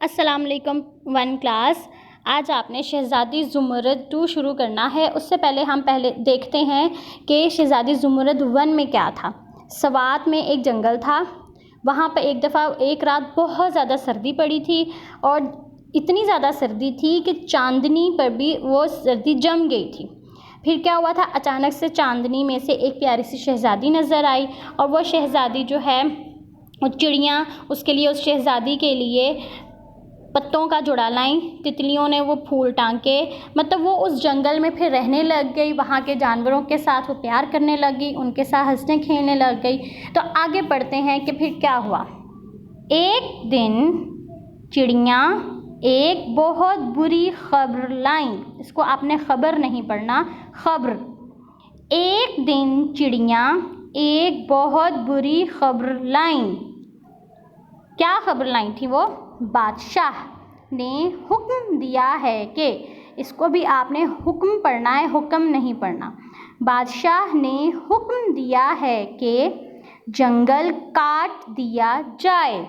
अस्सलाम वालेकुम one class. आज आपने शहज़ादी ज़ुमरद 2 शुरू करना है। उससे पहले हम देखते हैं कि शहज़ादी ज़ुमरद 1 में क्या था। सवात में एक जंगल था। वहाँ पर एक रात बहुत ज़्यादा सर्दी पड़ी थी और इतनी ज़्यादा सर्दी थी कि चांदनी पर भी वो सर्दी जम गई थी। फिर क्या हुआ था, अचानक से चांदनी में से एक प्यारी सी शहज़ादी नज़र आई और वो शहज़ादी जो है, वो चिड़ियाँ उसके लिए, उस शहज़ादी के लिए पत्तों का जुड़ा लाई। तितलियों ने वो फूल टांके, मतलब वो उस जंगल में फिर रहने लग गई। वहाँ के जानवरों के साथ वो प्यार करने लगी, उनके साथ हंसने खेलने लग गई। तो आगे पढ़ते हैं कि फिर क्या हुआ। एक दिन चिड़ियाँ एक बहुत बुरी खबर लाईं। इसको आपने खबर नहीं पढ़ना, खबर। एक दिन चिड़ियाँ एक बहुत बुरी खबर लाईं। क्या खबर लाई थी वो? बादशाह ने हुक्म दिया है कि, इसको भी आपने हुक्म पढ़ना है, हुक्म नहीं पढ़ना। बादशाह ने हुक्म दिया है कि जंगल काट दिया जाए।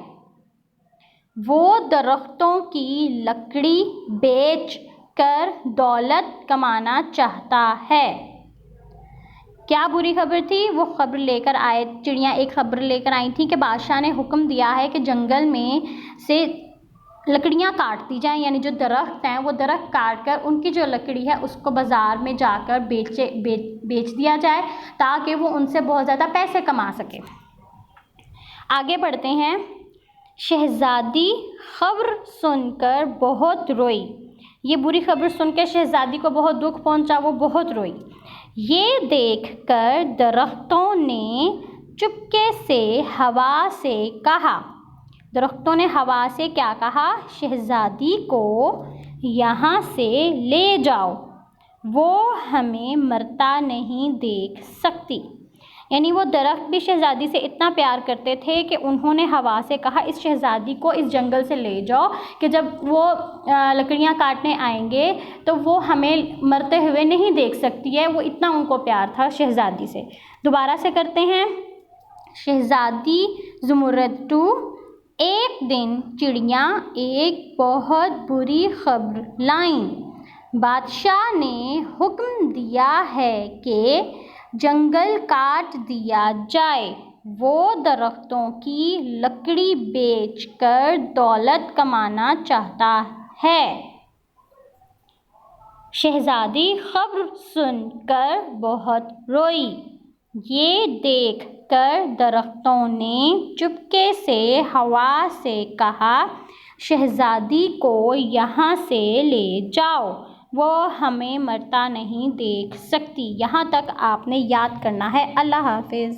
वो दरख्तों की लकड़ी बेच कर दौलत कमाना चाहता है। क्या बुरी खबर थी? वो खबर लेकर आए, चिड़ियाँ एक खबर लेकर आई थी कि बादशाह ने हुक्म दिया है कि जंगल में से लकड़ियाँ काट दी जाएं, यानी जो दरख्त हैं वो दरख्त काट कर उनकी जो लकड़ी है उसको बाज़ार में जाकर बेच दिया जाए, ताकि वो उनसे बहुत ज़्यादा पैसे कमा सके। आगे बढ़ते हैं। शहज़ादी खबर सुनकर बहुत रोई। ये बुरी खबर सुनकर शहज़ादी को बहुत दुख पहुंचा, वो बहुत रोई। ये देखकर दरख्तों ने चुपके से हवा से कहा। दरख्तों ने हवा से क्या कहा? शहज़ादी को यहाँ से ले जाओ, वो हमें मरता नहीं देख सकती। यानी वो दरख्त भी शहज़ादी से इतना प्यार करते थे कि उन्होंने हवा से कहा, इस शहज़ादी को इस जंगल से ले जाओ कि जब वो लकड़ियाँ काटने आएंगे तो वो हमें मरते हुए नहीं देख सकती है। वो इतना उनको प्यार था शहज़ादी से। दोबारा से करते हैं। शहज़ादी ज़ुमरद 2। एक दिन चिड़ियाँ एक बहुत बुरी खबर लाईं। बादशाह ने हुक्म दिया है कि जंगल काट दिया जाए। वो दरख्तों की लकड़ी बेचकर दौलत कमाना चाहता है। शहज़ादी खबर सुनकर बहुत रोई। ये देखकर दरख्तों ने चुपके से हवा से कहा, शहज़ादी को यहाँ से ले जाओ, वो हमें मरता नहीं देख सकती। यहाँ तक आपने याद करना है। अल्लाह हाफिज़।